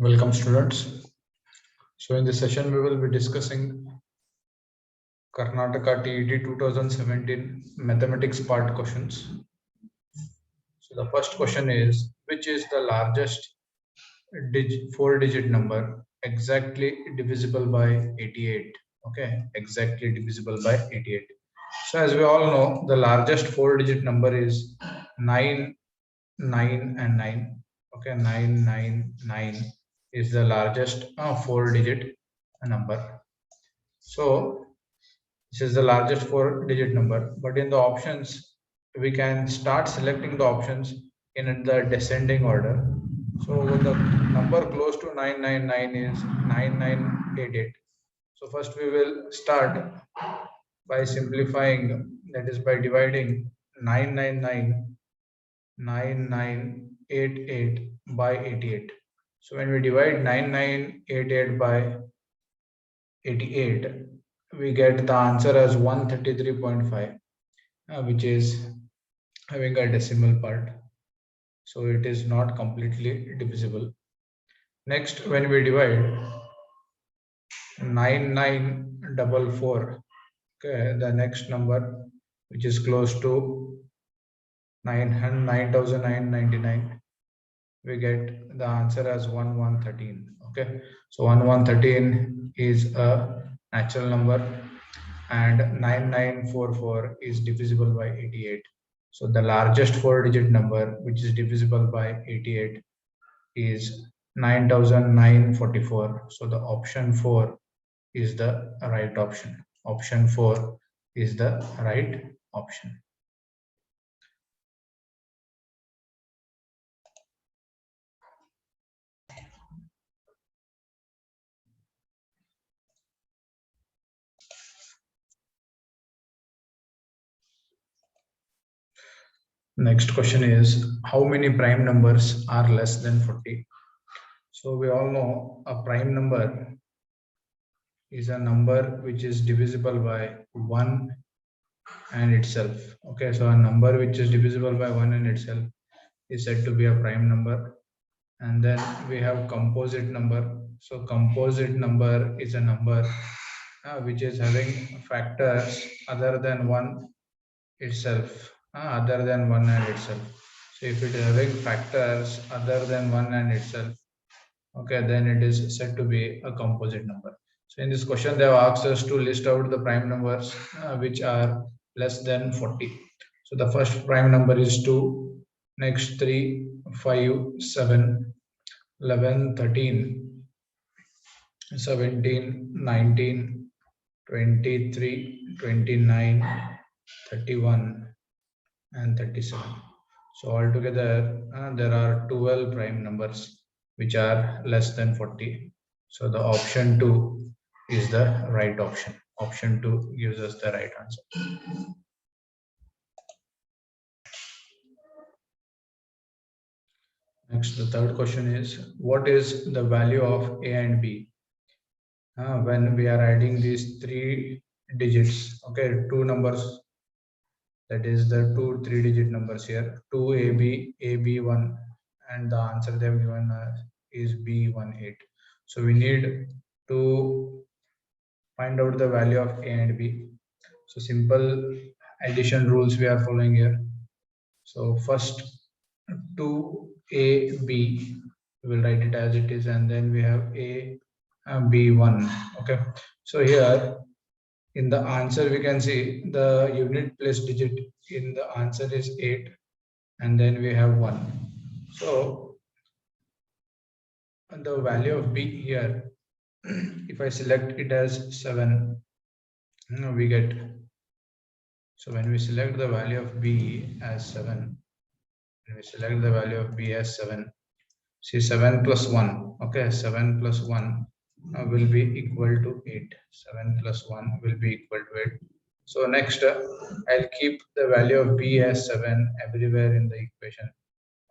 Welcome students. So in this session we will be discussing Karnataka TET 2017 mathematics part questions. So the first question is, which is the largest four-digit number exactly divisible by 88? Okay, exactly divisible by 88. So as we all know, the largest four-digit number is 9, 9 and 9. Okay, 999 is the largest four-digit number. So this is the largest four-digit number. But in the options, we can start selecting the options in the descending order. So the number close to 999 is 9988. So first we will start by simplifying, that is by dividing 999 9988 by 88. So when we divide 9988 by 88, we get the answer as 133.5, which is having a decimal part. So it is not completely divisible. Next, when we divide 9944, okay, the next number which is close to 9,999, we get the answer as 1113. Okay, so 1113 is a natural number and 9944 is divisible by 88. So the largest four-digit number which is divisible by 88 is 9944. So the option 4 is the right option. Option 4 is the right option. Next question is, how many prime numbers are less than 40? So we all know a prime number is a number which is divisible by 1 and itself. Okay, so a number which is divisible by 1 and itself is said to be a prime number. And then we have composite number. So composite number is a number which is having factors other than 1 itself, other than 1 and itself. So if it is having factors other than 1 and itself, okay, then it is said to be a composite number. So in this question, they have asked us to list out the prime numbers which are less than 40. So the first prime number is 2, next 3, 5, 7, 11, 13, 17, 19, 23, 29, 31, and 37. So altogether, there are 12 prime numbers which are less than 40. So the option 2 is the right option. Option 2 gives us the right answer. Next, the third question is, what is the value of A and B when we are adding these three digits? Okay, two numbers, that is the two three-digit numbers here, 2AB, AB1, and the answer they have given is B18. So we need to find out the value of A and B. So simple addition rules we are following here. So first 2AB, we will write it as it is, and then we have A B1. Okay, so here in the answer we can see the unit place digit in the answer is 8, and then we have 1. So the value of B here, if I select it as 7, we get, so when we select the value of B as 7, when we select the value of B as 7, see 7 plus 1, okay, 7 plus 1 will be equal to 8. 7 plus 1 will be equal to 8. So next, I'll keep the value of B as 7 everywhere in the equation.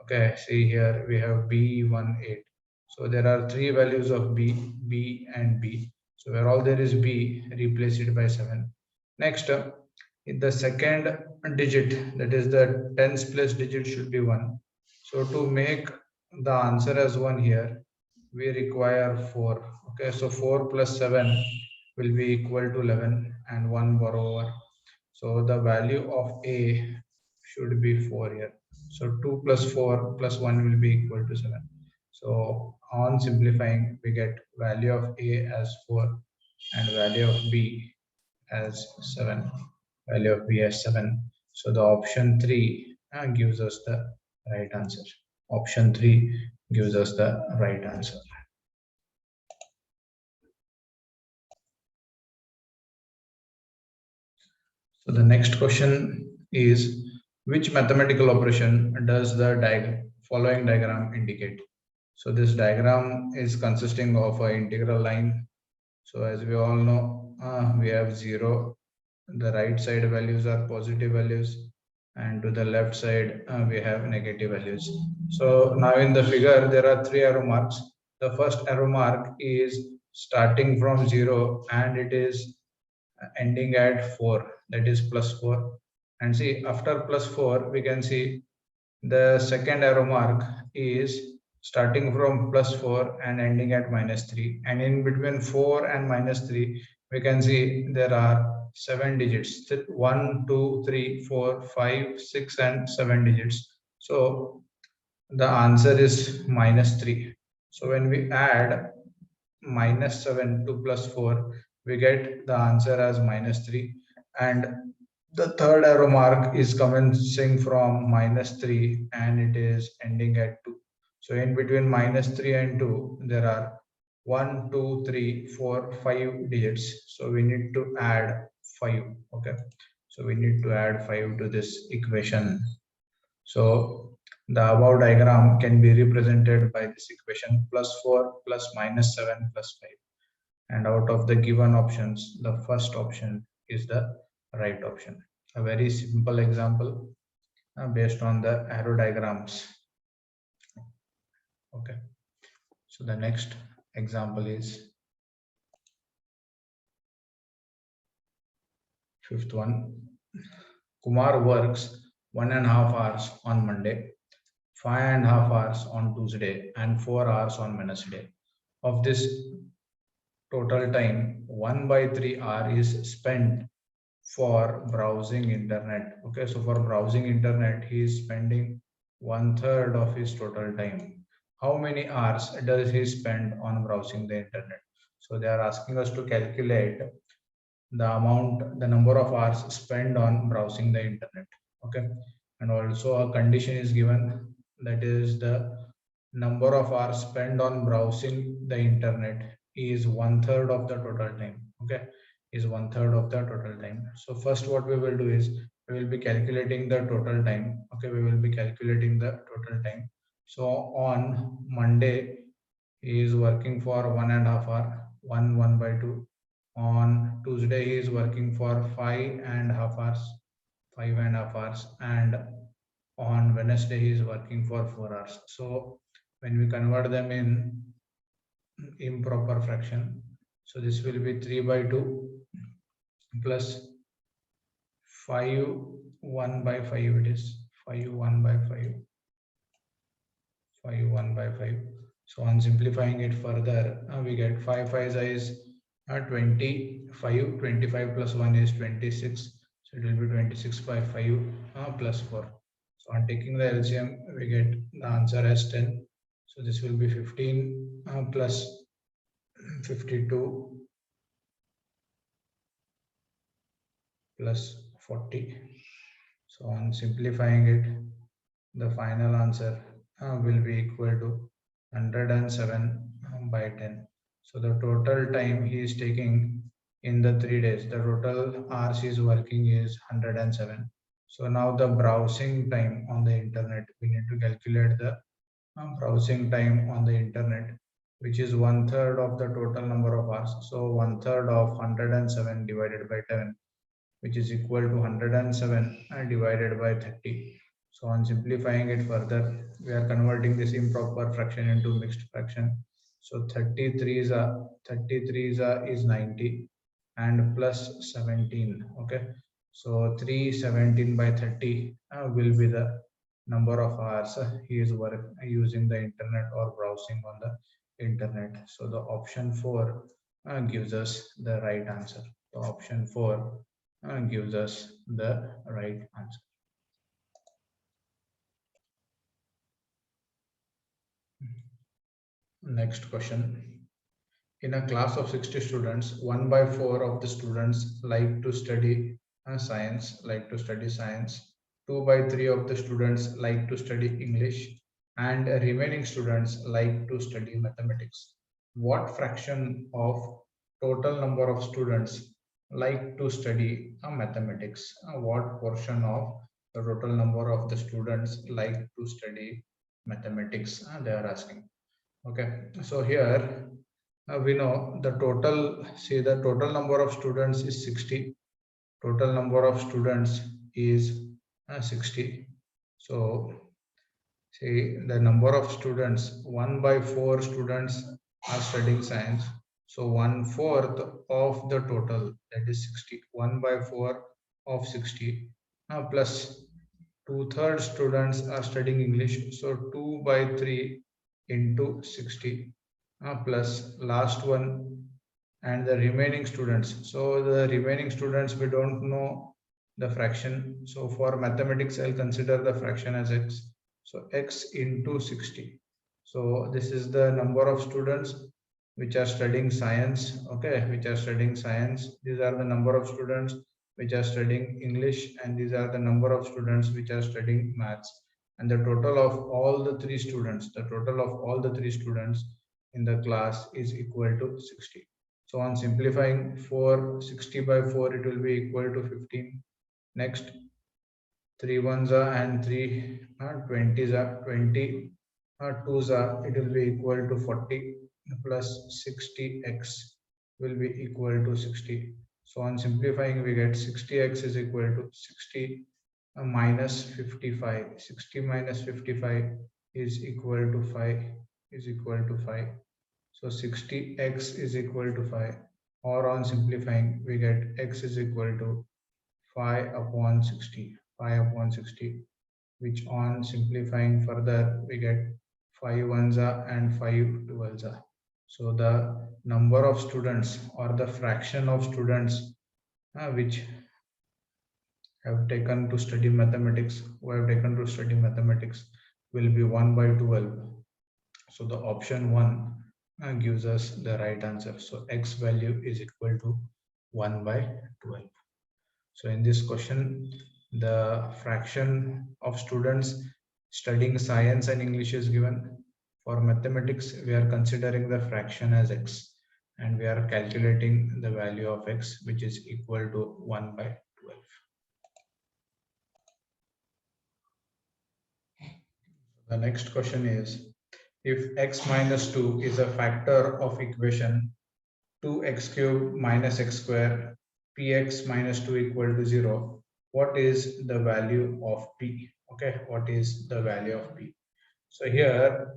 Okay, see here we have B18. So there are three values of B, B and B. So where all there is B, replace it by 7. Next, in the second digit, that is the tens place digit should be 1. So to make the answer as 1 here, we require 4. Okay, so 4 plus 7 will be equal to 11 and 1 borrower. So the value of A should be 4 here. So 2 plus 4 plus 1 will be equal to 7. So on simplifying, we get value of A as 4 and value of B as 7. Value of B as 7. So the option 3 gives us the right answer. Option 3 gives us the right answer. So the next question is, which mathematical operation does the following diagram indicate? So this diagram is consisting of an integral line. So as we all know, we have 0. The right side values are positive values, and to the left side we have negative values. So now in the figure there are 3 arrow marks. The first arrow mark is starting from 0 and it is ending at 4, that is plus 4. And see, after plus 4 we can see the second arrow mark is starting from plus 4 and ending at minus 3, and in between 4 and minus 3 we can see there are 7 digits, 1 2 3 4 5 6 and 7 digits. So the answer is minus 3. So when we add minus 7 to plus 4, we get the answer as minus 3. And the third arrow mark is commencing from minus 3 and it is ending at 2. So in between minus 3 and 2, there are 1, 2, 3, 4, 5 digits. So we need to add 5. Okay. So we need to add 5 to this equation. So the above diagram can be represented by this equation: plus 4 plus minus 7 plus 5. And out of the given options, the first option is the right option. A very simple example based on the arrow diagrams. Okay. So the next example is fifth one. Kumar works 1.5 hours on Monday, 5.5 hours on Tuesday, and 4 hours on Wednesday. Of this total time, 1/3 hour is spent for browsing internet. Okay, so for browsing internet, he is spending 1/3 of his total time. How many hours does he spend on browsing the internet? So they are asking us to calculate the number of hours spent on browsing the internet. Okay, and also a condition is given, that is the number of hours spent on browsing the internet is 1/3 of the total time. Okay, is 1/3 of the total time. So first what we will do is we will be calculating the total time. Okay, we will be calculating the total time. So on Monday he is working for 1.5 hour, 1/2. On Tuesday he is working for 5.5 hours, 5.5 hours, and on Wednesday he is working for 4 hours. So when we convert them in improper fraction, so this will be 3/2 plus 5 1/5. It is 5 1/5, 5 1/5. So on simplifying it further, we get 5 5 is 25, 25 plus 1 is 26. So it will be 26/5 plus 4. So on taking the LCM, we get the answer as 10. So this will be 15 plus 52 plus 40. So on simplifying it, the final answer will be equal to 107/10. So the total time he is taking in the 3 days, the total hours he is working is 107. So now the browsing time on the internet, we need to calculate the browsing time on the internet, which is 1/3 of the total number of hours. So 1/3 of 107 divided by 10, which is equal to 107 divided by 30. So on simplifying it further, we are converting this improper fraction into mixed fraction. So 33 is 90 and plus 17. Okay. So 317/30 will be the number of hours he is using the internet or browsing on the internet. So the option 4 gives us the right answer. So option 4 gives us the right answer. Next question. In a class of 60 students, 1 by 4 of the students like to study science, 2 by 3 of the students like to study English, and remaining students like to study mathematics. What fraction of total number of students like to study mathematics? What portion of the total number of the students like to study mathematics? They are asking. Okay, so here we know the total, see the total number of students is 60. Total number of students is 60. So see the number of students, 1 by 4 students are studying science. So 1/4 of the total, that is 60. 1 by 4 of 60 plus 2/3 students are studying English. So 2 by 3 into 60 plus last one and the remaining students. So the remaining students, we don't know the fraction. So for mathematics, I'll consider the fraction as x. So x into 60. So this is the number of students which are studying science. Okay, which are studying science. These are the number of students which are studying English, and these are the number of students which are studying maths. And the total of all the three students, in the class is equal to 60. So on simplifying, 60 by 4, it will be equal to 15. Next, 3 ones are and 3 20s are 20. 2s are, it will be equal to 40 plus 60x will be equal to 60. So on simplifying, we get 60x is equal to 60 minus 55. 60 minus 55 is equal to 5. So 60x is equal to 5, or on simplifying, we get x is equal to 5 upon 60, which on simplifying further, we get 5 ones are and 5 twelves are. So the number of students, or the fraction of students which have taken to study mathematics, will be 1 by 12. So the option 1 gives us the right answer. So x value is equal to 1 by 12. So in this question, the fraction of students studying science and English is given. For mathematics, we are considering the fraction as x, and we are calculating the value of x, which is equal to 1 by 12. The next question is, if x minus 2 is a factor of equation 2x cubed minus x square, px minus 2 equal to 0, what is the value of p? Okay, what is the value of p? So here,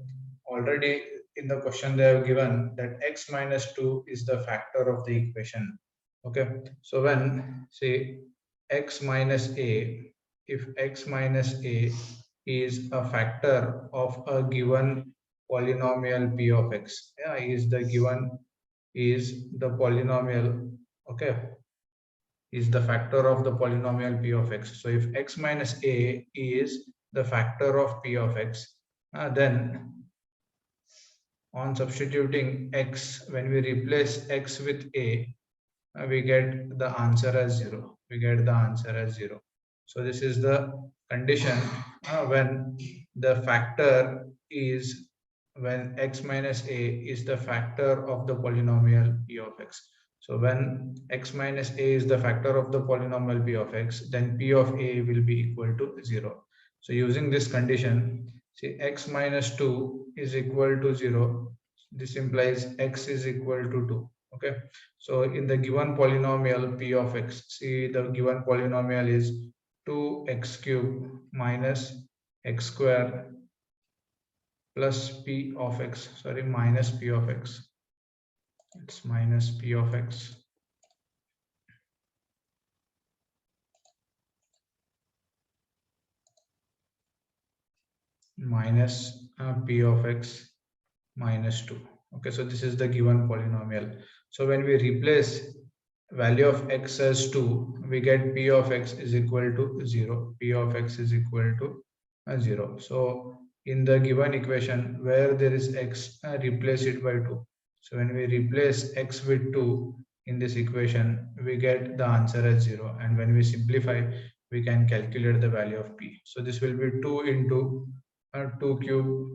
already in the question they have given that x minus 2 is the factor of the equation. Okay, so when say x minus a, if x minus a is a factor of a given polynomial p of x, yeah, is the polynomial, okay, is the factor of the polynomial p of x. So if x minus a is the factor of p of x, then on substituting x, when we replace x with a, we get the answer as 0. So this is the condition when the factor is, when x minus a is the factor of the polynomial p of x. So when x minus a is the factor of the polynomial p of x, then p of a will be equal to 0. So using this condition, see x minus 2 is equal to 0. This implies x is equal to 2. Okay. So in the given polynomial p of x, see the given polynomial is 2x cubed minus x square plus p of x, sorry, minus p of x. It's minus p of x minus p of x minus 2. Okay, so this is the given polynomial. So when we replace value of x as 2, we get p of x is equal to 0. P of x is equal to 0. So in the given equation where there is x, replace it by 2. So when we replace x with 2 in this equation, we get the answer as 0. And when we simplify, we can calculate the value of p. So this will be 2 into 2 cube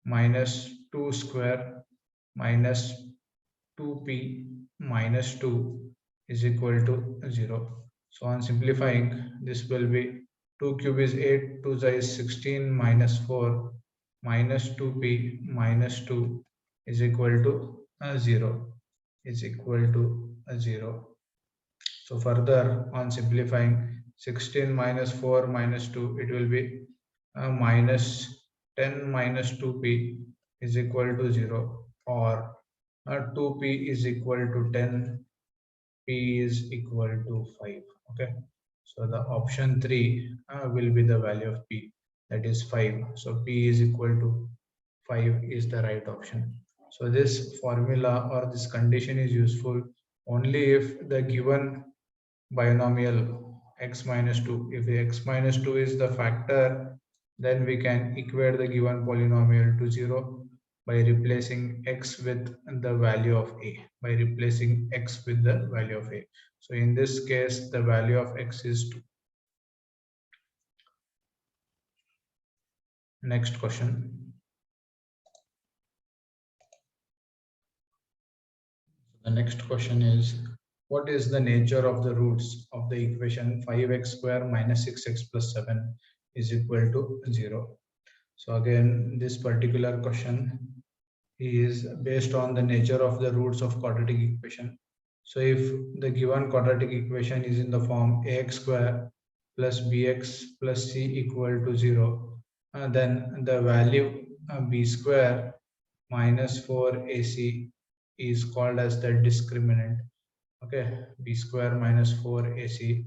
minus 2 square minus 2p minus 2 is equal to 0. So on simplifying, this will be 2 cube is 8, 2 is 16 minus 4 minus 2p minus 2 is equal to 0 is equal to 0. So further on simplifying, 16 minus 4 minus 2, it will be minus 10 minus 2p is equal to 0, or 2p is equal to 10, p is equal to 5. Okay, so the option 3 will be the value of p, that is 5. So p is equal to 5 is the right option. So this formula or this condition is useful only if the given binomial x minus 2. If the x minus 2 is the factor, then we can equate the given polynomial to 0 by replacing x with the value of a, by replacing x with the value of a. So in this case, the value of x is 2. Next question. The next question is, what is the nature of the roots of the equation 5x square minus 6x plus 7 is equal to 0? So again, this particular question is based on the nature of the roots of quadratic equation. So if the given quadratic equation is in the form ax square plus bx plus c equal to 0, then the value b square minus 4ac is called as the discriminant. Okay, b square minus 4ac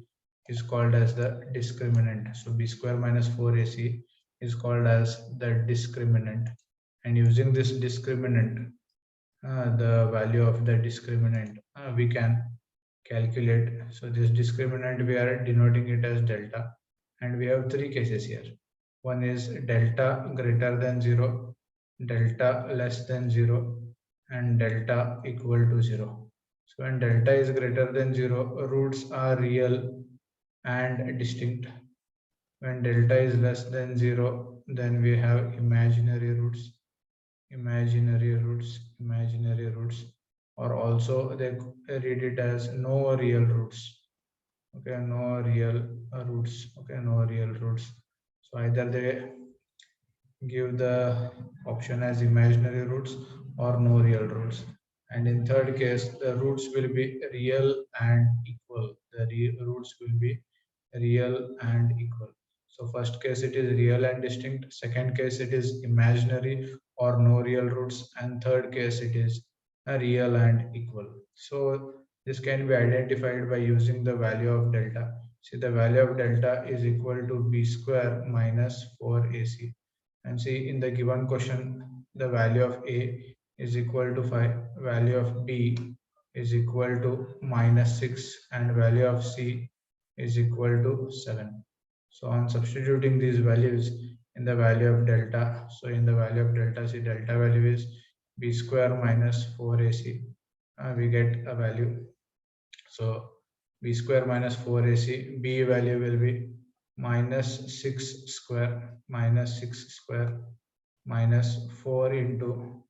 is called as the discriminant. So b square minus 4ac is called as the discriminant. And using this discriminant, the value of the discriminant, we can calculate. So this discriminant, we are denoting it as delta. And we have three cases here. One is delta greater than 0, delta less than 0, and delta equal to 0. So when delta is greater than 0, roots are real and distinct. When delta is less than 0, then we have imaginary roots, imaginary roots, or also they read it as no real roots. Okay, no real roots. Okay, no real roots. So either they give the option as imaginary roots or no real roots. And in third case, the roots will be real and equal. The roots will be real and equal. So first case it is real and distinct. Second case it is imaginary or no real roots. And third case it is a real and equal. So this can be identified by using the value of delta. See, the value of delta is equal to b square minus 4ac. And see, in the given question, the value of a is equal to 5, value of b is equal to minus 6, and value of c is equal to 7. So on substituting these values in the value of delta, so in the value of delta, see, delta value is b square minus 4ac. We get a value. So b square minus 4ac, b value will be minus 6 square, minus 6 square minus 4 into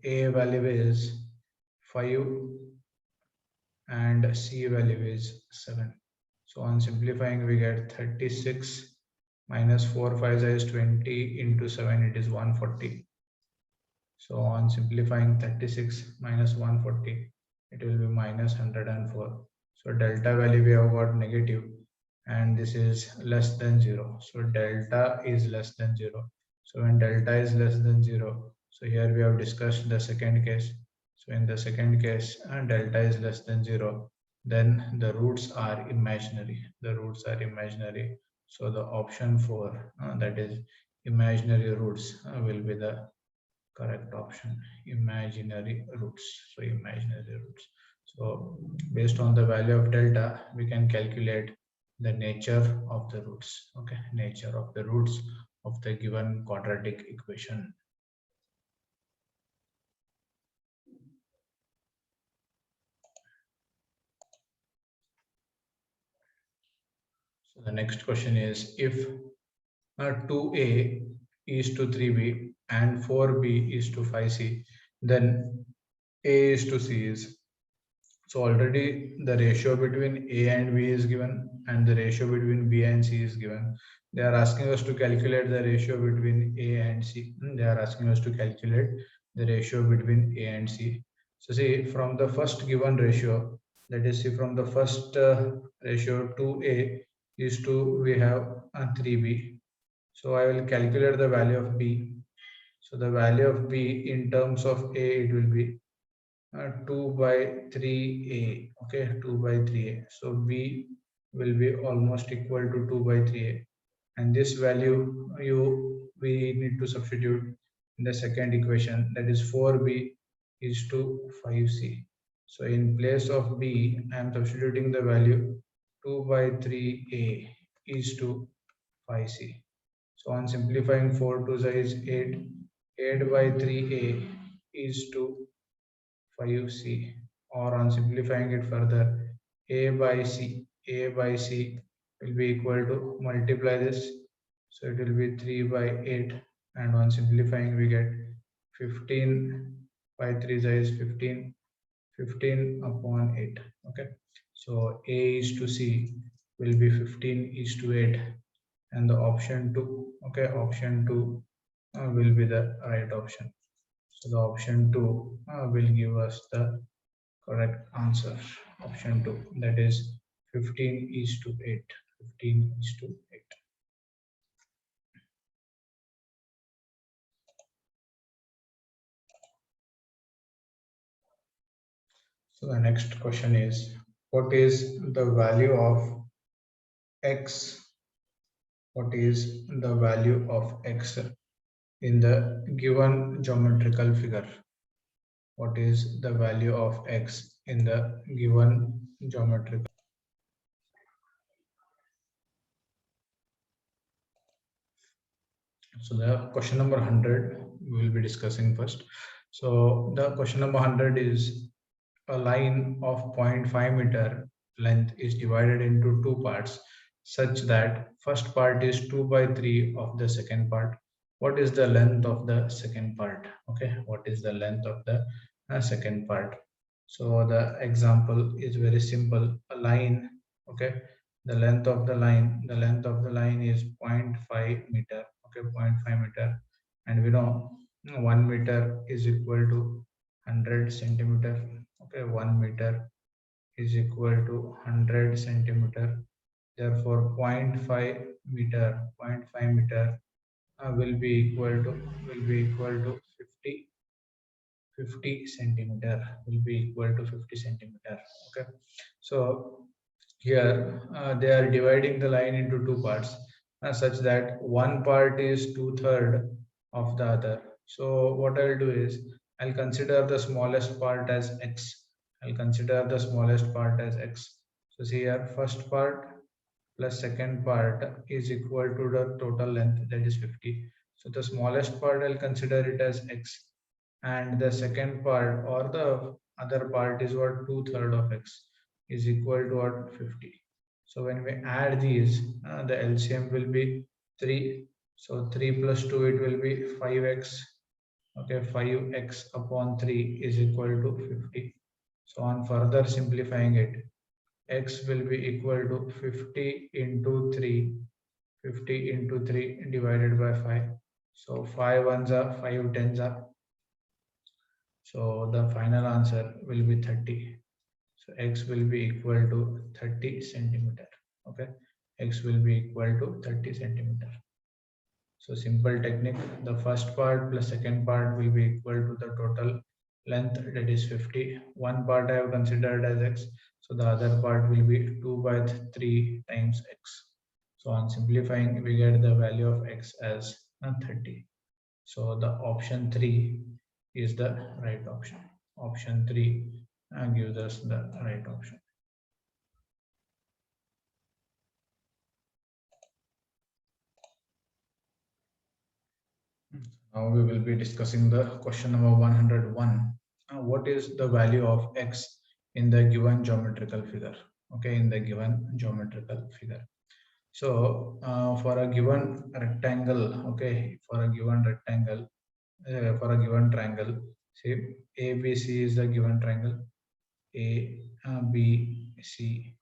a value is 5 and c value is 7. So on simplifying, we get 36 minus 4 5 is 20 into 7, it is 140. So on simplifying, 36 minus 140, it will be minus 104. So delta value we have got negative, and this is less than 0. So delta is less than 0. So when delta is less than 0, so here we have discussed the second case. So in the second case, delta is less than 0, then the roots are imaginary. The roots are imaginary. So the option 4, that is imaginary roots, will be the Correct option, imaginary roots. So imaginary roots. So based on the value of delta, we can calculate the nature of the roots. Okay, nature of the roots of the given quadratic equation. So the next question is, if 2a is to 3b and 4b is to 5c, then a is to c is. So already the ratio between A and B is given and the ratio between B and C is given. They are asking us to calculate the ratio between A and C. They are asking us to calculate the ratio between A and C. So see, from the first given ratio, that is, see, from the first ratio 2A is to, we have 3B. So I will calculate the value of B. So the value of B in terms of A, it will be 2 by 3a. Okay, 2 by 3a. So b will be almost equal to 2 by 3a, and this value we need to substitute in the second equation, that is 4b is to 5c. So in place of b, I am substituting the value 2 by 3a is to 5c. So on simplifying, 4 to is 8. 8 by 3a is to 5c, or on simplifying it further, a by c will be equal to, multiply this, so it will be 3 by 8, and on simplifying we get 15 by 3 is 15, 15 upon 8. Okay, so a is to c will be 15 is to 8, and the option 2, okay, option 2 will be the right option. So the option 2 will give us the correct answer. Option 2, that is 15 is to 8. 15 is to 8. So the next question is, what is the value of x? What is the value of x in the given geometrical figure? What is the value of x in the given geometrical? So the question number 100 we will be discussing first. So the question number 100 is, a line of 0.5 meter length is divided into two parts such that first part is 2 by 3 of the second part. What is the length of the second part? Okay, what is the length of the second part? So the example is very simple. A line, okay, the length of the line is 0.5 meter. Okay, 0.5 meter, and we know 1 meter is equal to 100 centimeter. Okay, 1 meter is equal to 100 centimeter. Therefore 0.5 meter will be equal to 50 centimeter, will be equal to 50 centimeter. Okay, so here they are dividing the line into two parts, such that one part is two-third of the other. So what I'll do is, I'll consider the smallest part as x. I'll consider the smallest part as x. So see here, first part plus second part is equal to the total length, that is 50. So the smallest part, I'll consider it as x, and the second part or the other part is what, two-third of x is equal to what, 50. So when we add these, the LCM will be 3. So 3 plus 2, it will be 5x. Okay, 5x upon 3 is equal to 50. So on further simplifying it, x will be equal to 50 into 3, 50 into 3 divided by 5. So 5 ones are 5 tens are. So the final answer will be 30. So x will be equal to 30 centimeter. Okay, x will be equal to 30 centimeter. So simple technique, the first part plus second part will be equal to the total length, that is 50. One part I have considered as x, so the other part will be 2 by 3 times x. So on simplifying, we get the value of x as 30. So the option 3 is the right option. Option 3 gives us the right option. Now we will be discussing the question number 101. What is the value of x in the given geometrical figure? Okay, in the given geometrical figure. So for a given rectangle, okay, for a given rectangle, for a given triangle, say ABC is the given triangle. ABC,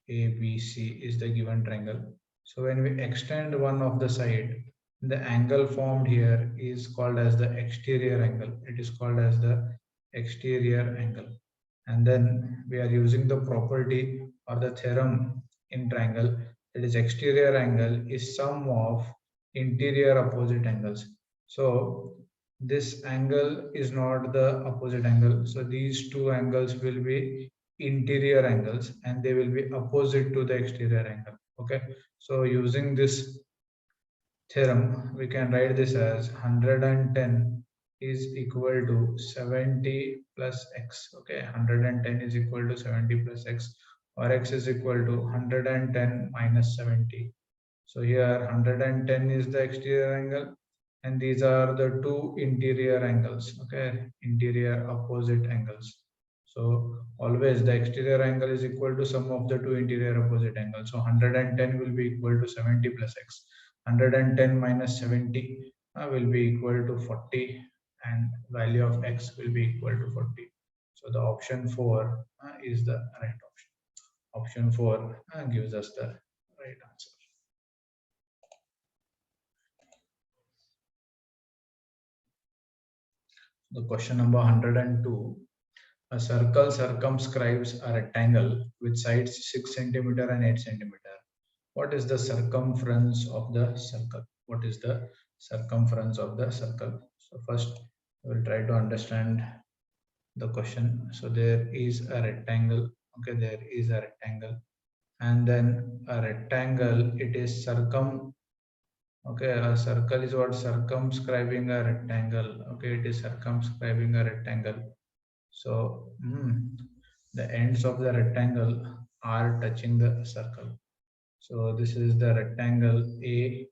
ABC is the given triangle. So when we extend one of the side, the angle formed here is called as the exterior angle. It is called as the exterior angle. And then we are using the property or the theorem in triangle, that is exterior angle is sum of interior opposite angles. So this angle is not the opposite angle. So these two angles will be interior angles and they will be opposite to the exterior angle. Okay, so using this theorem, we can write this as 110 is equal to 70 plus x. Okay, 110 is equal to 70 plus x, or x is equal to 110 minus 70. So here 110 is the exterior angle and these are the two interior angles, okay, interior opposite angles. So always the exterior angle is equal to sum of the two interior opposite angles. So 110 will be equal to 70 plus x. 110 minus 70 will be equal to 40 and value of x will be equal to 40. So the option 4 is the right option. Option 4 gives us the right answer. The question number 102. A circle circumscribes a rectangle with sides 6 centimeter and 8 centimeter. What is the circumference of the circle? What is the circumference of the circle? So first we'll try to understand the question. So there is a rectangle. Okay, there is a rectangle. And then a rectangle, it is okay, a circle is what circumscribing a rectangle. Okay, it is circumscribing a rectangle. So the ends of the rectangle are touching the circle. So this is the rectangle A,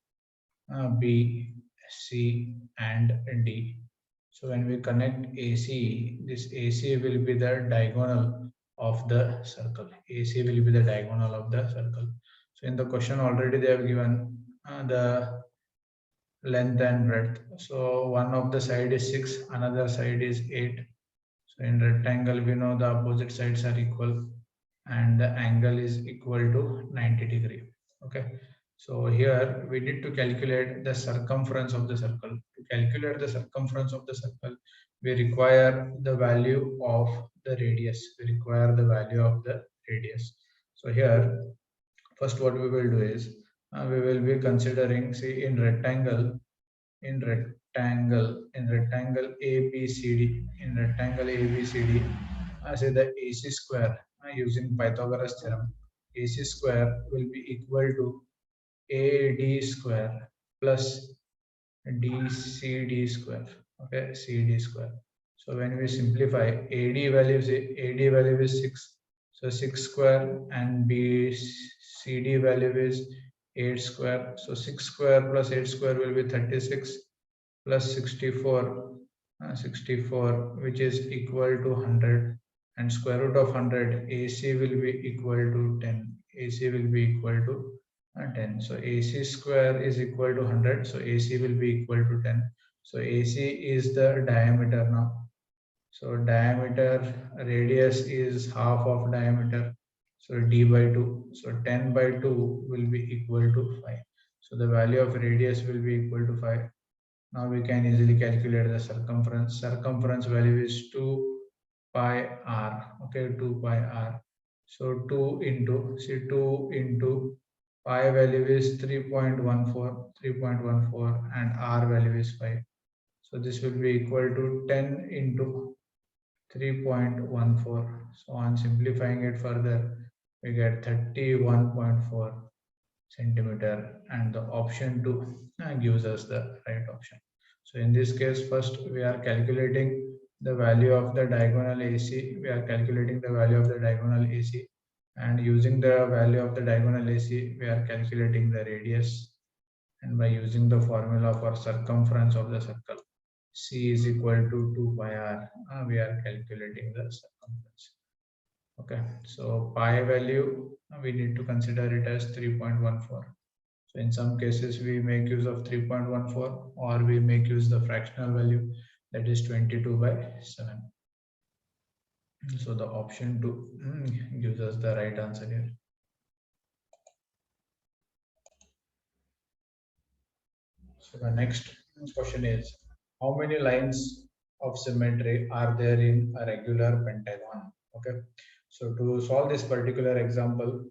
B, C, and D. So when we connect AC, this AC will be the diagonal of the circle. AC will be the diagonal of the circle. So in the question already they have given the length and breadth. So one of the side is 6, another side is 8. So in rectangle, we know the opposite sides are equal and the angle is equal to 90 degree. Okay. So here we need to calculate the circumference of the circle. To calculate the circumference of the circle, we require the value of the radius. We require the value of the radius. So here, first what we will do is, we will be considering, see in rectangle, in rectangle ABCD, in rectangle ABCD, I say the AC square using Pythagoras theorem. AC square will be equal to AD square plus DCD square. Okay, CD square. So when we simplify, AD value is 6. So 6 square and BCD value is 8 square. So 6 square plus 8 square will be 36 plus 64, 64 which is equal to 100, and square root of 100, AC will be equal to 10. AC will be equal to 10. So AC square is equal to 100. So AC will be equal to 10. So AC is the diameter now. So diameter, radius is half of diameter. So d by 2. So 10 by 2 will be equal to 5. So the value of radius will be equal to 5. Now we can easily calculate the circumference. Circumference value is 2 pi r. Okay, 2 pi r. So 2 into pi value is 3.14, and r value is 5. So this will be equal to 10 into 3.14. So on simplifying it further, we get 31.4 centimeter, and the option 2 gives us the right option. So in this case, first we are calculating the value of the diagonal AC. We are calculating the value of the diagonal AC, and using the value of the diagonal AC, we are calculating the radius. And by using the formula for circumference of the circle, C is equal to 2 pi r, we are calculating the circumference. Okay, so pi value, we need to consider it as 3.14. So in some cases, we make use of 3.14, or we make use the fractional value, that is 22 by 7. So the option 2 gives us the right answer here. So the next question is, how many lines of symmetry are there in a regular pentagon? Okay, so to solve this particular example,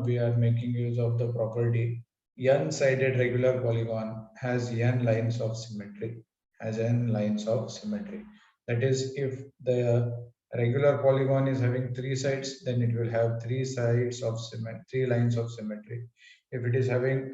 we are making use of the property n-sided regular polygon has n lines of symmetry. That is, if the regular polygon is having 3 sides, then it will have 3 lines of symmetry. If it is having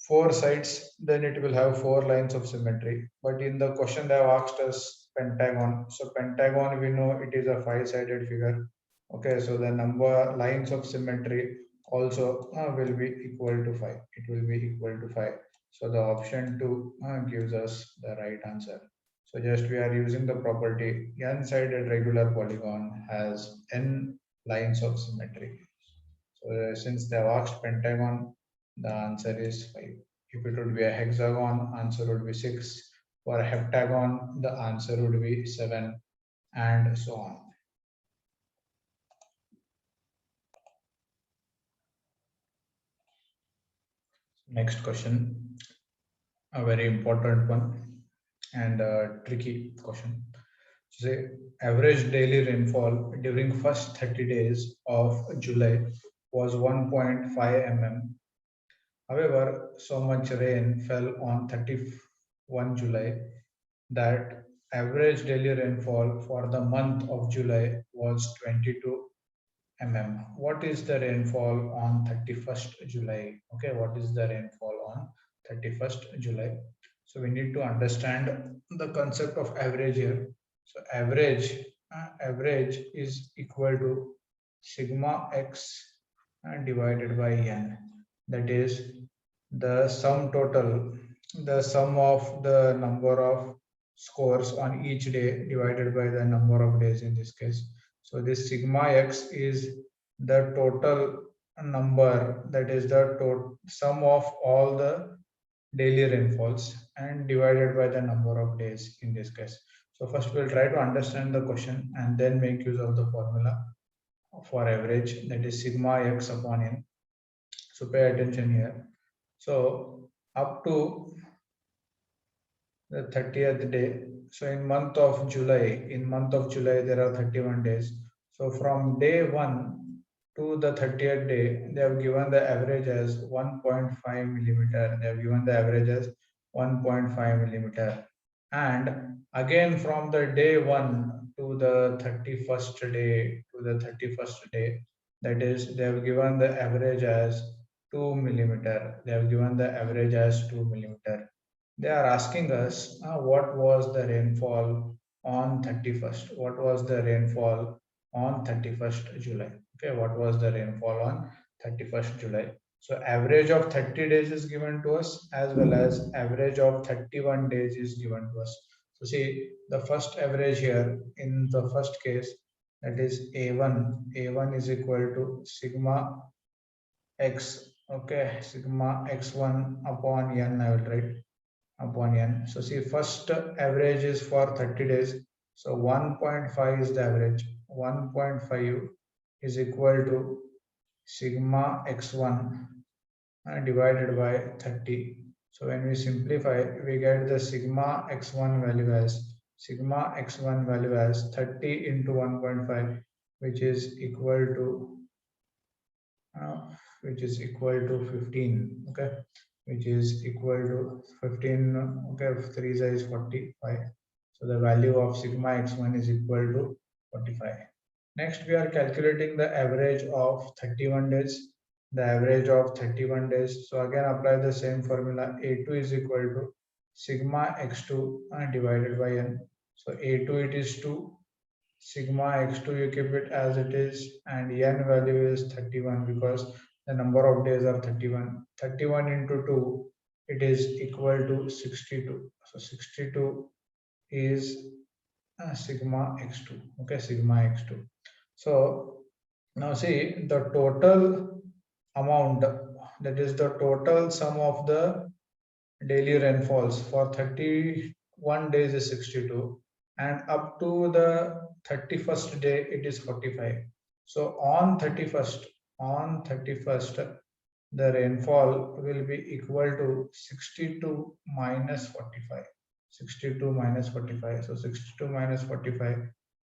4 sides, then it will have 4 lines of symmetry. But in the question they have asked us pentagon. So pentagon, we know it is a 5-sided figure. Okay, so the number lines of symmetry also will be equal to 5. It will be equal to 5. So the option 2 gives us the right answer. So just we are using the property n-sided regular polygon has n lines of symmetry. So since they have asked pentagon, the answer is 5. If it would be a hexagon, answer would be 6. For a heptagon, the answer would be 7, and so on. Next question, a very important one and a tricky question. Say average daily rainfall during first 30 days of July was 1.5 mm. However, so much rain fell on 31 July that average daily rainfall for the month of July was 22 mm. What is the rainfall on 31st July? Okay, what is the rainfall on 31st July? So we need to understand the concept of average here. So average is equal to sigma x divided by n. That is the sum of the number of scores on each day divided by the number of days in this case. So this sigma x is the total number, that is the sum of all the daily rainfalls and divided by the number of days in this case. So first we'll try to understand the question and then make use of the formula for average, that is sigma x upon n. So pay attention here. So up to the 30th day. So in month of July, there are 31 days. So from day 1 to the 30th day, they have given the average as 1.5 millimeter. They have given the average as 1.5 millimeter. And again from the day 1 to the 31st day, that is, they have given the average as 2 millimeter. They have given the average as 2 millimeter. They are asking us what was the rainfall on 31st. What was the rainfall on 31st July? Okay, what was the rainfall on 31st July? So average of 30 days is given to us, as well as average of 31 days is given to us. So see the first average here in the first case, that is A1. A1 is equal to sigma x. Okay, sigma x1 upon n, I will write upon n. So see, first average is for 30 days. So 1.5 is the average. 1.5 is equal to sigma x1 divided by 30. So when we simplify, we get the sigma x1 value as 30 into 1.5, which is equal to 15. Okay, which is equal to 15. Okay, 3 is 45. So the value of sigma x1 is equal to 45. Next, we are calculating the average of 31 days. The average of 31 days. So again, apply the same formula. A2 is equal to sigma x2 divided by n. So a2 it is 2, sigma x2 you keep it as it is, and n value is 31 because the number of days are 31. 31 into 2, it is equal to 62. So 62 is sigma x2. Okay, sigma x2. So now see the total amount, that is the total sum of the daily rainfalls for 31 days is 62, and up to the 31st day it is 45. So on 31st the rainfall will be equal to 62 minus 45. 62 minus 45. So 62 minus 45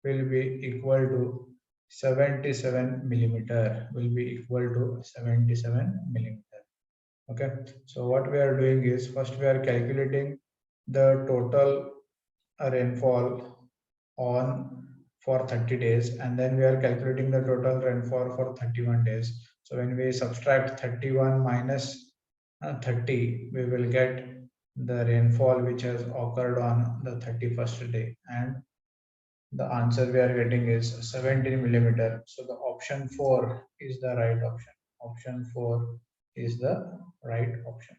will be equal to 77 millimeter. Will be equal to 77 millimeter. Okay. So what we are doing is first we are calculating the total rainfall on for 30 days, and then we are calculating the total rainfall for 31 days. So when we subtract 31 minus 30, we will get the rainfall which has occurred on the 31st day, and the answer we are getting is 17 millimeter. So the option 4 is the right option. Option 4 is the right option.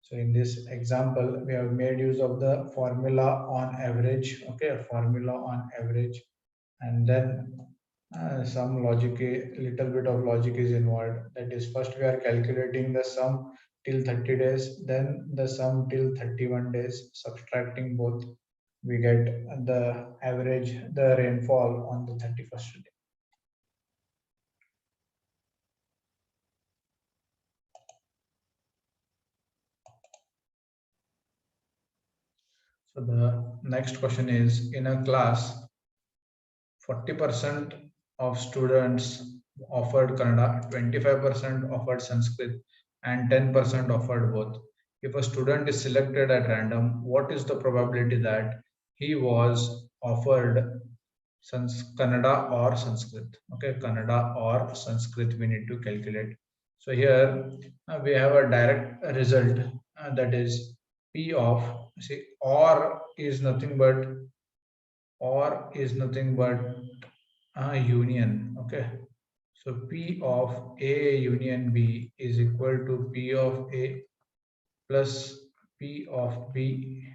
So in this example, we have made use of the formula on average. Okay, formula on average, and then some logic, a little bit of logic is involved. That is, first we are calculating the sum till 30 days, then the sum till 31 days, subtracting both, we get the average, the rainfall on the 31st day. So the next question is, in a class, 40% of students offered Kannada, 25% offered Sanskrit, and 10% offered both. If a student is selected at random, what is the probability that he was offered Kannada or Sanskrit? Okay, Kannada or Sanskrit we need to calculate. So here we have a direct result, that is P of, see, or is nothing but a union. Okay, so P of A union B is equal to P of A plus P of B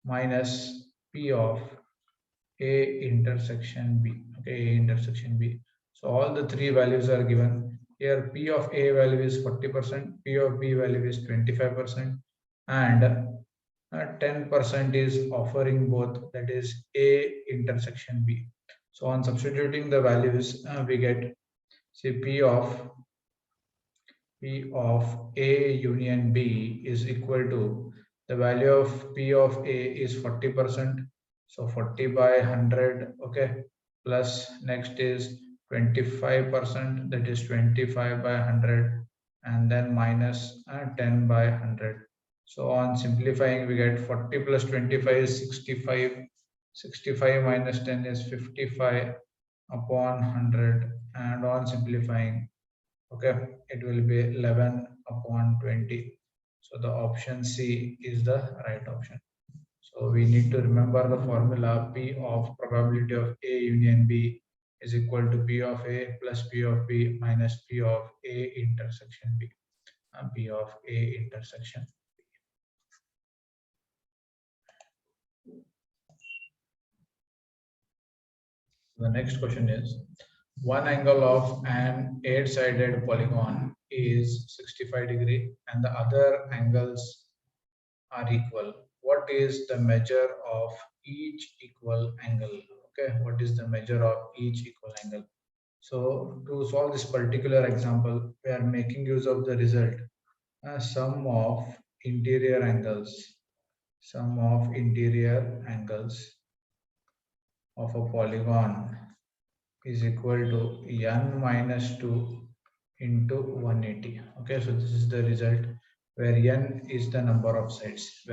minus P of A intersection B. Okay, A intersection B. So all the three values are given. Here P of A value is 40%, P of B value is 25%, and 10% is offering both, that is A intersection B. So on substituting the values, we get, say, P of A union B is equal to, the value of P of A is 40%. So 40 by 100, okay, plus next is 25%, that is 25 by 100, and then minus 10 by 100. So on simplifying, we get 40 plus 25 is 65. 65 minus 10 is 55 upon 100, and on simplifying, okay, it will be 11 upon 20. So the option C is the right option. So we need to remember the formula. P of probability of A union B is equal to P of A plus P of B minus P of A intersection B. P of A intersection. The next question is, one angle of an 8-sided polygon is 65 degree and the other angles are equal. What is the measure of each equal angle? Okay, what is the measure of each equal angle? So to solve this particular example, we are making use of the result, sum of interior angles, sum of interior angles of a polygon is equal to n minus 2 into 180. Okay, so this is the result, where n is the number of sides,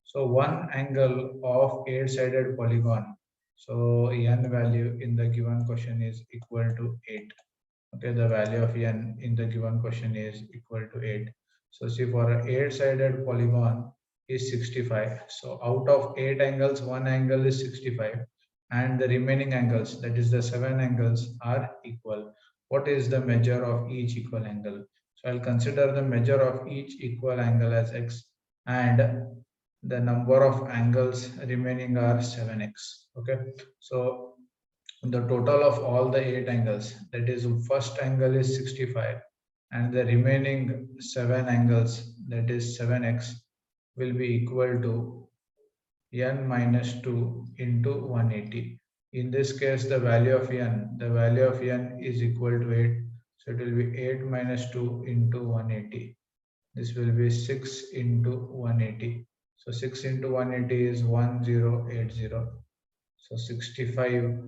So one angle of 8-sided polygon, so n value in the given question is equal to 8. Okay, the value of n in the given question is equal to 8. So see, for an 8-sided polygon is 65. So out of 8 angles, one angle is 65, and the remaining angles, that is the 7 angles, are equal. What is the measure of each equal angle? So I'll consider the measure of each equal angle as x, and the number of angles remaining are 7x. Okay, so the total of all the 8 angles, that is, first angle is 65, and the remaining 7 angles, that is 7x, will be equal to n minus 2 into 180. In this case, the value of n is equal to 8. So it will be 8 minus 2 into 180. This will be 6 into 180. So 6 into 180 is 1080. So 65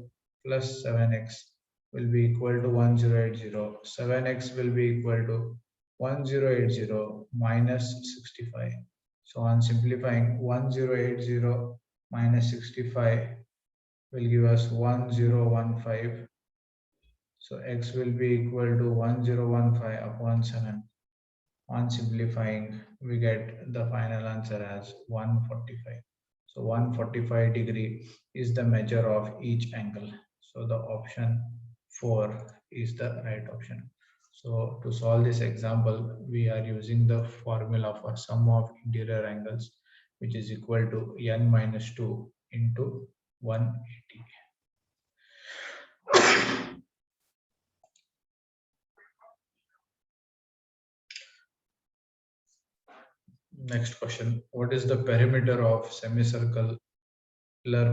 plus 7x will be equal to 1080. 7x will be equal to 1080 minus 65. So on simplifying, 1080 minus 65 will give us 1015. So x will be equal to 1015 upon 7. On simplifying, we get the final answer as 145. So 145 degree is the measure of each angle. So the option 4 is the right option. So to solve this example, we are using the formula for sum of interior angles, which is equal to n minus 2 into 180. Next question, what is the perimeter of semicircular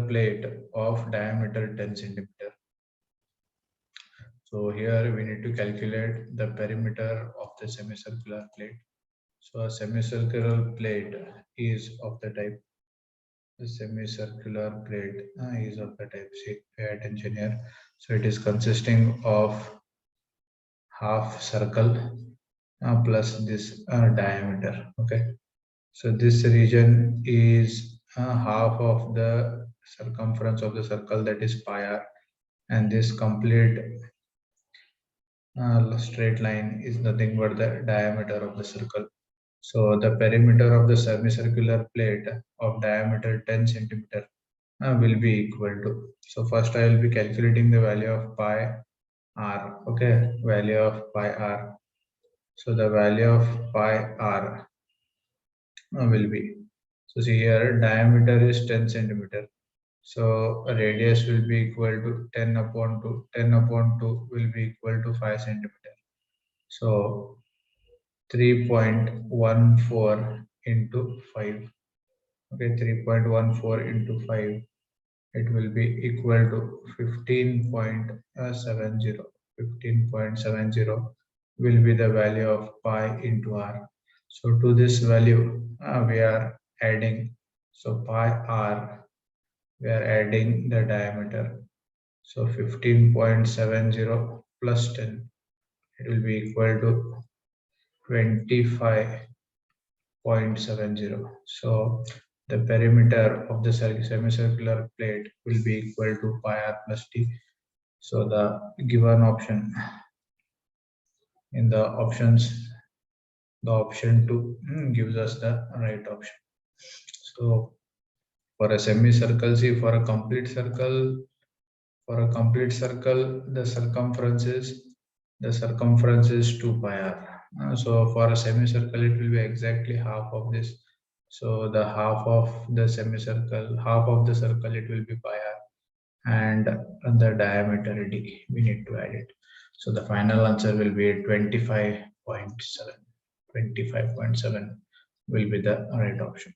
plate of diameter 10 centimeter? So here we need to calculate the perimeter of the semicircular plate. So a semicircular plate is of the type, the semicircular plate is of the type, see, pay attention here. So it is consisting of half circle plus this diameter. Okay. So this region is half of the circumference of the circle, that is pi r, and this complete straight line is nothing but the diameter of the circle. So the perimeter of the semicircular plate of diameter 10 centimeter will be equal to. So first I will be calculating the value of pi r. Okay, value of pi r. So the value of pi r will be. So see here, diameter is 10 centimeter. So a radius will be equal to 10 upon 2. 10 upon 2 will be equal to 5 centimeter. So 3.14 into 5. Okay, 3.14 into 5. It will be equal to 15.70. 15.70 will be the value of pi into r. So to this value, we are adding. So pi r, we are adding the diameter. So 15.70 plus 10, it will be equal to 25.70. So the perimeter of the semicircular plate will be equal to pi r plus t. So the given option in the options, the option 2 gives us the right option. So for a semicircle, see, for a complete circle, the circumference is 2 pi r. So for a semicircle, it will be exactly half of this. So the half of the semicircle, half of the circle, it will be pi r, and the diameter d, we need to add it. So the final answer will be 25.7. 25.7 will be the right option.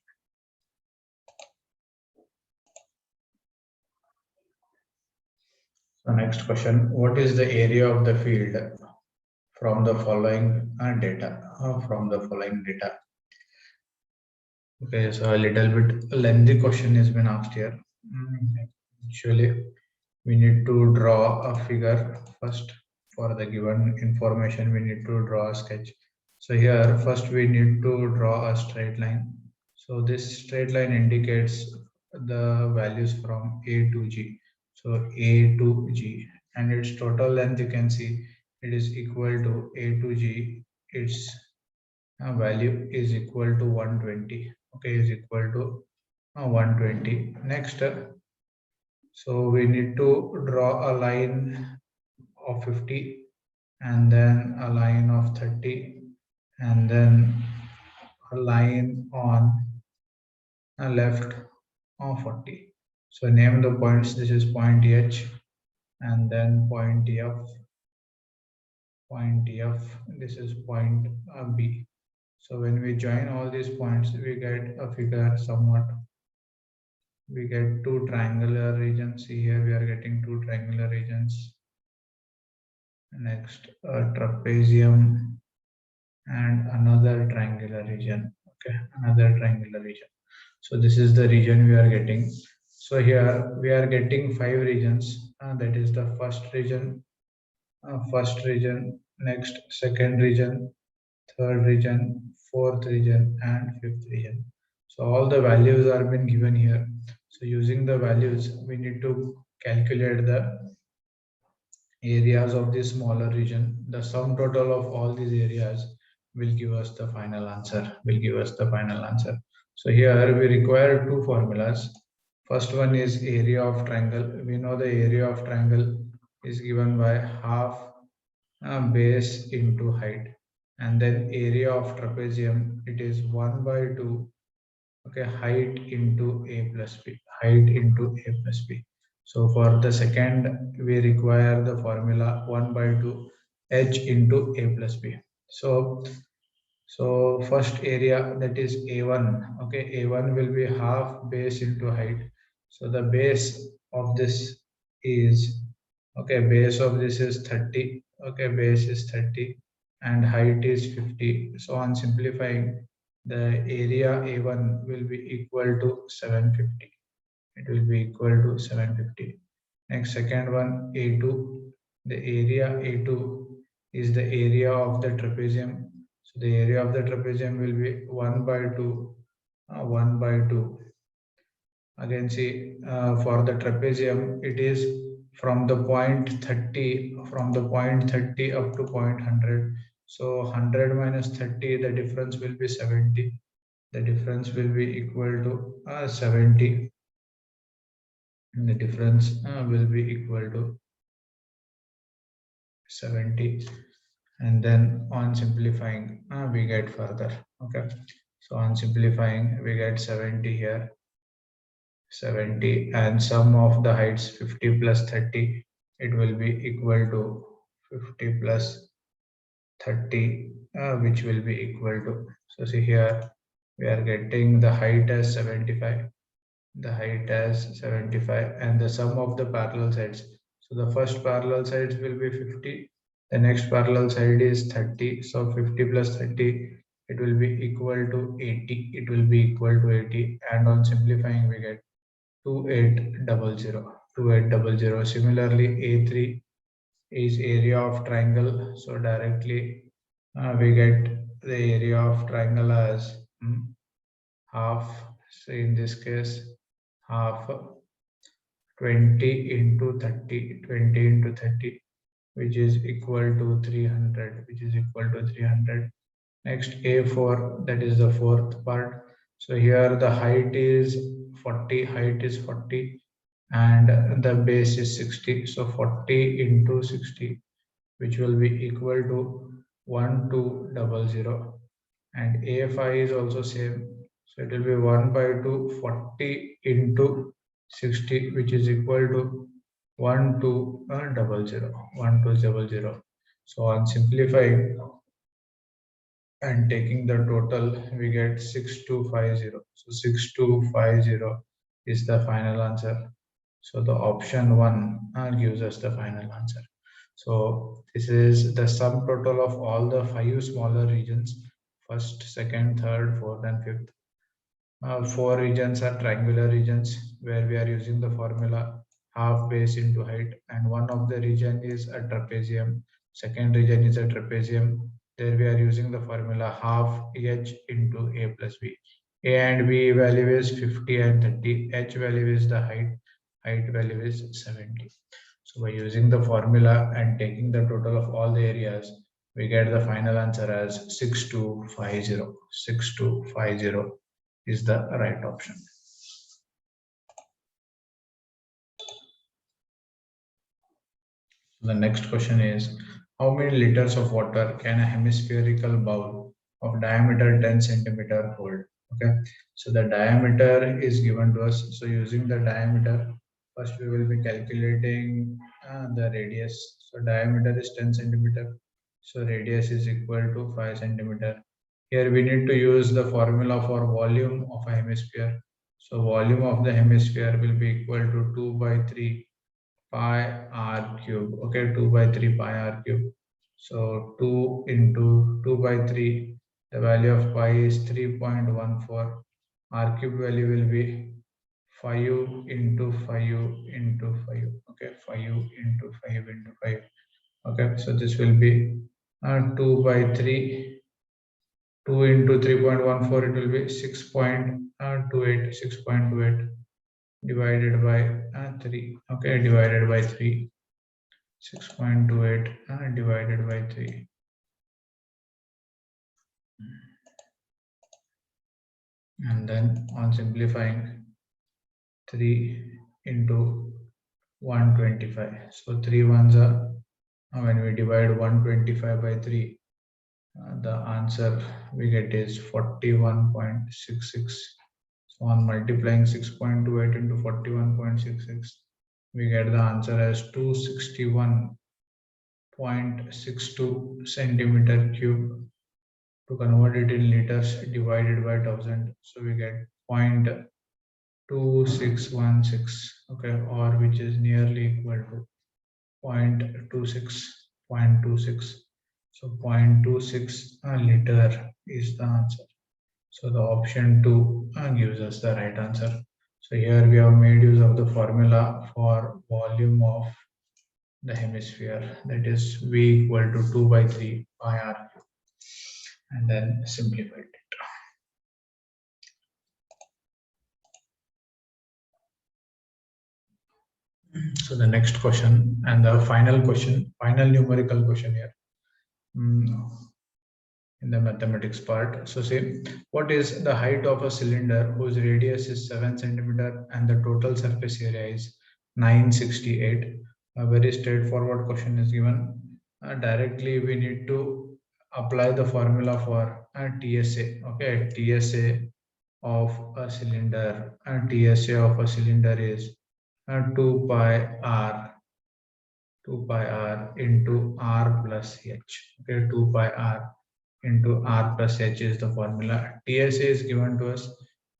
So next question, what is the area of the field from the following data? Okay, so a little bit lengthy question has been asked here. Actually, we need to draw a figure first. For the given information, we need to draw a sketch. So here, first we need to draw a straight line. So this straight line indicates the values from A to G. So A to G, and its total length, you can see, it is equal to A to G. Its value is equal to 120. Okay, is equal to 120. Next, so we need to draw a line of 50 and then a line of 30 and then a line on a left of 40. So name the points. This is point H and then point F. This is point B. So when we join all these points, we get a figure somewhat. We get two triangular regions. See here we are getting two triangular regions. Next, a trapezium and another triangular region. Okay, another triangular region. So this is the region we are getting. So here we are getting five regions. That is the first region, next second region, third region, fourth region, and fifth region. So all the values are been given here. So using the values, we need to calculate the areas of this smaller region. The sum total of all these areas will give us the final answer. So here we require two formulas. First one is area of triangle. We know the area of triangle is given by half base into height, and then area of trapezium, it is 1 by 2. Okay, height into a plus b, so for the second we require the formula 1 by 2 h into a plus b. So first area, that is a1. Okay, a1 will be half base into height. So the base of this is, okay, base of this is 30. Okay, base is 30 and height is 50. So on simplifying, the area a1 will be equal to 750. It will be equal to 750. Next, second one, a2. The area a2 is the area of the trapezium. So the area of the trapezium will be 1 by 2, 1 by 2. Again, see, for the trapezium, it is from the point 30, up to point 100. So 100 minus 30, the difference will be 70. The difference will be equal to 70. And the difference will be equal to 70. And then on simplifying, we get further. Okay, so on simplifying, we get 70 here, 70, and sum of the heights 50 plus 30, it will be equal to 50 plus 30, which will be equal to, so see here we are getting the height as 75, and the sum of the parallel sides. So the first parallel sides will be 50, the next parallel side is 30. So 50 plus 30, it will be equal to 80. And on simplifying, we get 2800. Similarly, A3 is area of triangle. So directly we get the area of triangle as half. So in this case, half 20 into 30, which is equal to 300, Next, A4, that is the fourth part. So here the height is 40, and the base is 60. So 40 into 60, which will be equal to 1200. And A5 is also same. So it will be 1 by 2, 40 into 60, which is equal to 1200. So on simplifying and taking the total, we get 6250. So 6250 is the final answer. So the option 1 gives us the final answer. So this is the sum total of all the 5 smaller regions: first, second, third, fourth, and fifth. 4 regions are triangular regions where we are using the formula half base into height, and one of the region is a trapezium. Second region is a trapezium. There we are using the formula half h into a plus b. A and b value is 50 and 30. H value is the height. Height value is 70. So by using the formula and taking the total of all the areas, we get the final answer as 6250. 6250 is the right option. The next question is, how many liters of water can a hemispherical bowl of diameter 10 centimeter hold? Okay, so the diameter is given to us. So using the diameter, first we will be calculating the radius. So diameter is 10 centimeter. So radius is equal to 5 centimeter. Here we need to use the formula for volume of a hemisphere. So volume of the hemisphere will be equal to 2 by 3 pi r cube. Okay, 2 by 3 pi r cube. So 2 into 2 by 3, the value of pi is 3.14. R cube value will be 5 into 5 into 5. Okay, 5 into 5 into 5. Okay, so this will be 2 by 3. 2 into 3.14, it will be 6.28. 6.28 divided by 3. Okay, divided by 3. 6.28 divided by 3. And then on simplifying, 3 into 125. So 3 ones are, when we divide 125 by 3, the answer we get is 41.66. So on multiplying 6.28 into 41.66, we get the answer as 261.62 centimeter cube. To convert it in liters, divided by 1000, so we get 0.2616. Okay, or which is nearly equal to 0.26. 0.26. So 0.26 liter is the answer. So the option 2 gives us the right answer. So here we have made use of the formula for volume of the hemisphere, that is V equal to 2 by 3 pi r, and then simplified it. So the next question and the final question, final numerical question here in the mathematics part. So say, what is the height of a cylinder whose radius is 7 centimeter and the total surface area is 968? A very straightforward question is given. Directly we need to apply the formula for TSA. Okay, TSA of a cylinder, and TSA of a cylinder is 2 pi r into r plus h. Okay, 2 pi r into r plus h is the formula. TSA is given to us,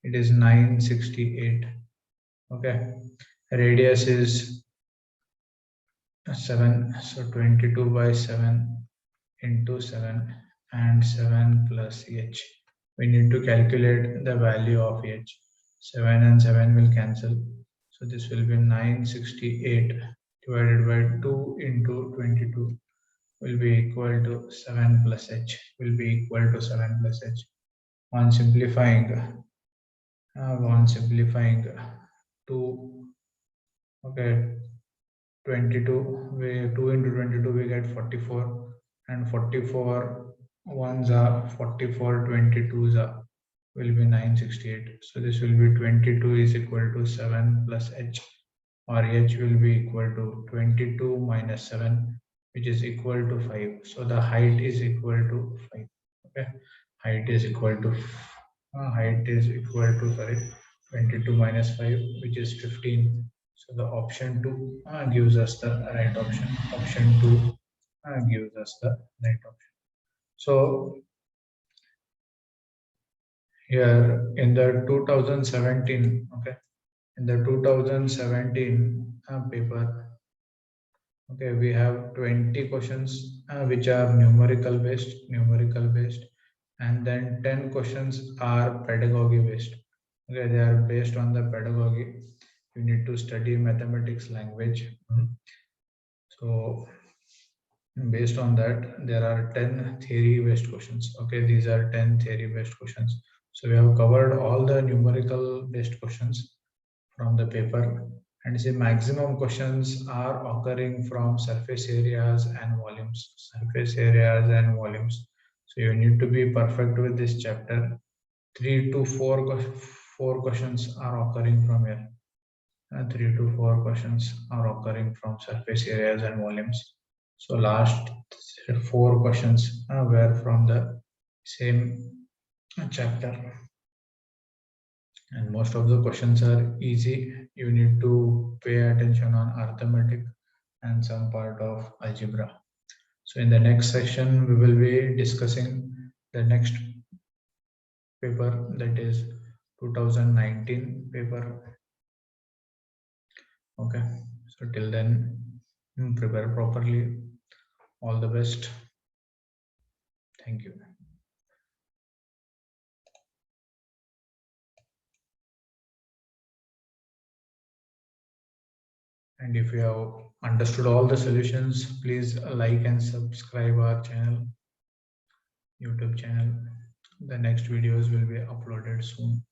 it is 968. Okay, radius is 7, so 22 by 7 into 7, and 7 plus h. We need to calculate the value of h. 7 and 7 will cancel, so this will be 968 divided by 2 into 22 will be equal to 7 plus h, will be equal to 7 plus h. On simplifying 2, okay, 22, 2 into 22 we get 44, and 44 ones are 44, 22s are will be 968. So this will be 22 is equal to 7 plus h, or h will be equal to 22 minus 7, which is equal to 5. So the height is equal to 5. Okay, height is equal to 22 minus 5, which is 15. So the option 2 gives us the right option. Option 2 gives us the right option. So here in the 2017, okay, in the 2017 paper, okay, we have 20 questions which are numerical based, and then 10 questions are pedagogy based. Okay, they are based on the pedagogy. You need to study mathematics language. So based on that, there are 10 theory based questions. Okay, these are 10 theory based questions. So we have covered all the numerical based questions from the paper. And say maximum questions are occurring from surface areas and volumes. Surface areas and volumes. So you need to be perfect with this chapter. 3 to 4 questions are occurring from here. 3 to 4 questions are occurring from surface areas and volumes. So last 4 questions were from the same chapter, and most of the questions are easy. You need to pay attention on arithmetic and some part of algebra. So in the next section, we will be discussing the next paper, that is 2019 paper. Okay, so till then, prepare properly. All the best. Thank you. And if you have understood all the solutions, please like and subscribe our channel, YouTube channel. The next videos will be uploaded soon.